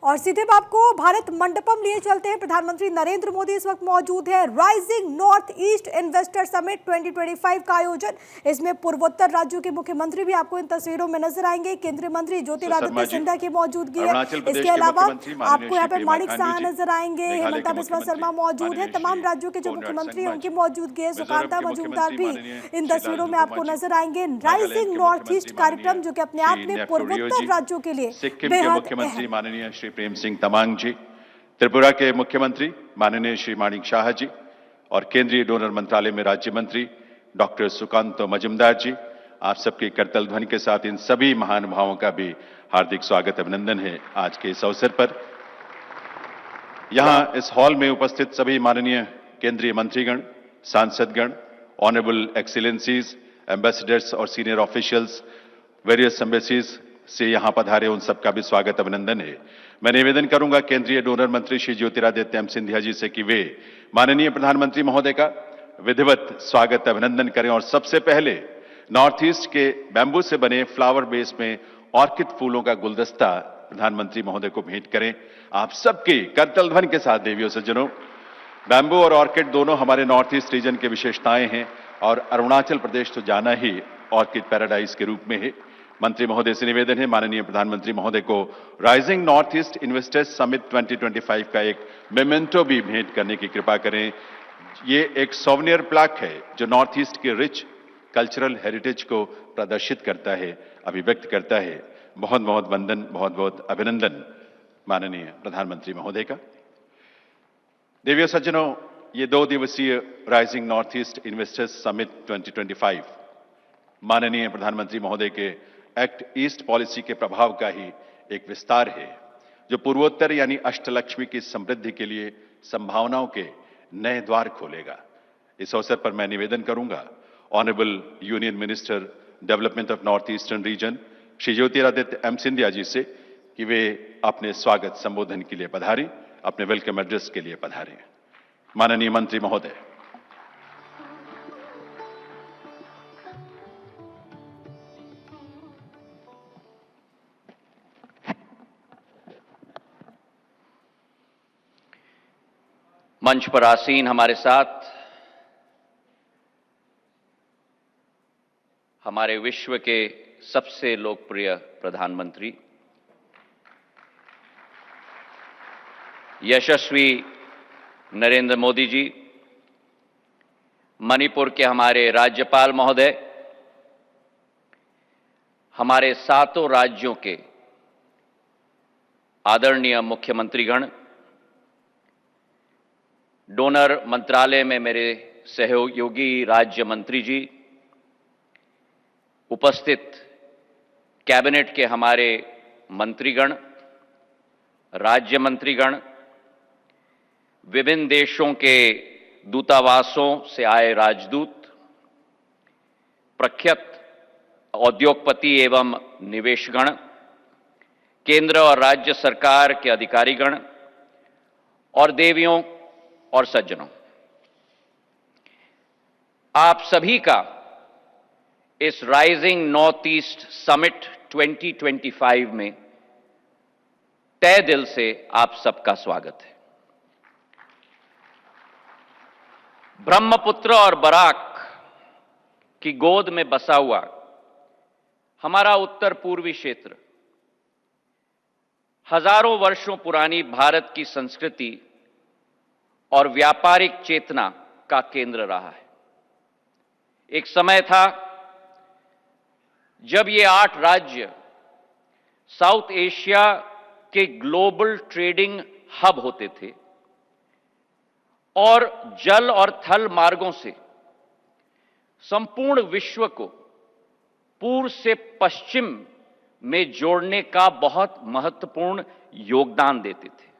और सीधे आपको भारत मंडपम लिए चलते हैं। प्रधानमंत्री नरेंद्र मोदी इस वक्त मौजूद है। Rising north east investor summit 2025 का आयोजन, इसमें पूर्वोत्तर राज्यों के मुख्यमंत्री भी आपको इन तस्वीरों में नजर आएंगे। केंद्रीय मंत्री ज्योतिरादित्य सिंधिया की मौजूदगी है। इसके अलावा आपको यहाँ पे माणिक साहा नजर आएंगे, हेमंता बिस्वा शर्मा मौजूद है। तमाम राज्यों के जो मुख्यमंत्री हैं उनकी मौजूदगी है। सुकांता मजूमदार भी इन तस्वीरों में आपको नजर आएंगे। राइजिंग नॉर्थ ईस्ट कार्यक्रम जो कि अपने आप में पूर्वोत्तर राज्यों के लिए बेहद मुख्यमंत्री माननीय श्री प्रेम सिंह तमांग जी, त्रिपुरा के मुख्यमंत्री माननीय श्री माणिक साहा जी और केंद्रीय डोनर मंत्रालय में राज्य मंत्री डॉक्टर सुकांत मजूमदार जी, आप सबकी करतल ध्वनि के साथ इन सभी महानुभावों का भी हार्दिक स्वागत अभिनंदन है। आज के इस अवसर पर यहां इस हॉल में उपस्थित सभी माननीय केंद्रीय मंत्रीगण, सांसदगण, ऑनरेबल एक्सीलेंसीज, एम्बेसडर्स और सीनियर ऑफिशियल्स वेरियस एम्बेसीज से यहां पधारे, उन सबका भी स्वागत अभिनंदन है। मैं निवेदन करूंगा केंद्रीय डोनर मंत्री श्री ज्योतिरादित्य सिंधिया जी से कि वे माननीय प्रधानमंत्री महोदय का विधिवत स्वागत अभिनंदन करें और सबसे पहले नॉर्थ ईस्ट के बैम्बू से बने फ्लावर बेस में ऑर्किड फूलों का गुलदस्ता प्रधानमंत्री महोदय को भेंट करें। आप सबकी करतल ध्वनि के साथ देवियों सज्जनों, बैम्बू और ऑर्किड दोनों हमारे नॉर्थ ईस्ट रीजन के विशेषताएं हैं और अरुणाचल प्रदेश तो जाना ही ऑर्किड पैराडाइज के रूप में है। मंत्री महोदय से निवेदन है माननीय प्रधानमंत्री महोदय को rising north east investors summit 2025 का एक मेमेंटो भी भेंट करने की कृपा करें। ये एक सोवेनियर प्लाक है जो नॉर्थ ईस्ट के रिच कल्चरल हेरिटेज को प्रदर्शित करता है, अभिव्यक्त करता है। बहुत बहुत वंदन, बहुत बहुत अभिनंदन माननीय प्रधानमंत्री महोदय का। देवियों सज्जनों, ये 2 दिवसीय rising north east investors summit 2025 माननीय प्रधानमंत्री महोदय के एक्ट ईस्ट पॉलिसी के प्रभाव का ही एक विस्तार है जो पूर्वोत्तर यानी अष्टलक्ष्मी की समृद्धि के लिए संभावनाओं के नए द्वार खोलेगा। इस अवसर पर मैं निवेदन करूंगा honourable union minister development of north eastern region Shri Jyotiraditya Scindia ji से कि वे अपने स्वागत संबोधन के लिए पधारें, अपने वेलकम एड्रेस के लिए पधारें। माननीय मंत्री महोदय। मंच पर आसीन हमारे साथ हमारे विश्व के सबसे लोकप्रिय प्रधानमंत्री, यशस्वी नरेंद्र मोदी जी, मणिपुर के हमारे राज्यपाल महोदय, हमारे 7 राज्यों के आदरणीय मुख्यमंत्रीगण, डोनर मंत्रालय में मेरे सहयोगी राज्य मंत्री जी, उपस्थित कैबिनेट के हमारे मंत्रीगण, राज्य मंत्रीगण, विभिन्न देशों के दूतावासों से आए राजदूत, प्रख्यात उद्योगपति एवं निवेशगण, केंद्र और राज्य सरकार के अधिकारीगण और देवियों और सज्जनों, आप सभी का इस राइजिंग नॉर्थ ईस्ट समिट 2025 में तहे दिल से आप सबका स्वागत है। ब्रह्मपुत्र और बराक की गोद में बसा हुआ हमारा उत्तर पूर्वी क्षेत्र हजारों वर्षों पुरानी भारत की संस्कृति और व्यापारिक चेतना का केंद्र रहा है। एक समय था जब ये 8 राज्य साउथ एशिया के ग्लोबल ट्रेडिंग हब होते थे और जल और थल मार्गों से संपूर्ण विश्व को पूर्व से पश्चिम में जोड़ने का बहुत महत्वपूर्ण योगदान देते थे।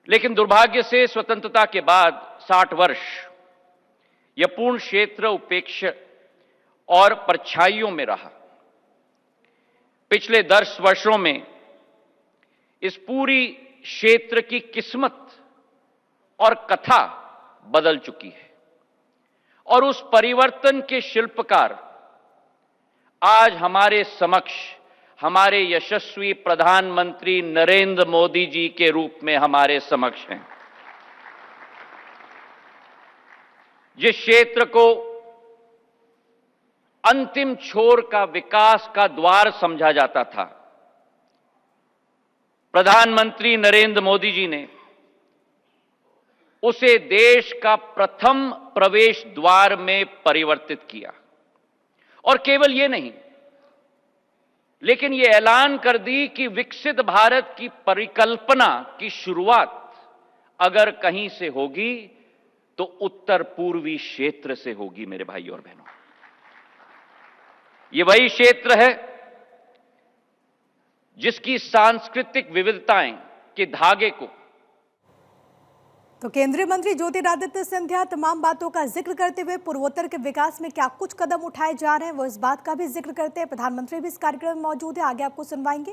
लेकिन दुर्भाग्य से स्वतंत्रता के बाद 60 वर्ष यह पूर्ण क्षेत्र उपेक्षा और परछाइयों में रहा। पिछले 10 वर्षों में इस पूरी क्षेत्र की किस्मत और कथा बदल चुकी है और उस परिवर्तन के शिल्पकार आज हमारे समक्ष हमारे यशस्वी प्रधानमंत्री नरेंद्र मोदी जी के रूप में हमारे समक्ष हैं। जिस क्षेत्र को अंतिम छोर का विकास का द्वार समझा जाता था, प्रधानमंत्री नरेंद्र मोदी जी ने उसे देश का प्रथम प्रवेश द्वार में परिवर्तित किया। और केवल ये नहीं, लेकिन ये ऐलान कर दी कि विकसित भारत की परिकल्पना की शुरुआत अगर कहीं से होगी तो उत्तर पूर्वी क्षेत्र से होगी। मेरे भाइयों और बहनों, ये वही क्षेत्र है जिसकी सांस्कृतिक विविधताएं के धागे को तो केंद्रीय मंत्री ज्योतिरादित्य सिंधिया तमाम बातों का जिक्र करते हुए पूर्वोत्तर के विकास में क्या कुछ कदम उठाए जा रहे हैं वो इस बात का भी जिक्र करते हैं। प्रधानमंत्री भी इस कार्यक्रम में मौजूद है, आगे आपको सुनवाएंगे।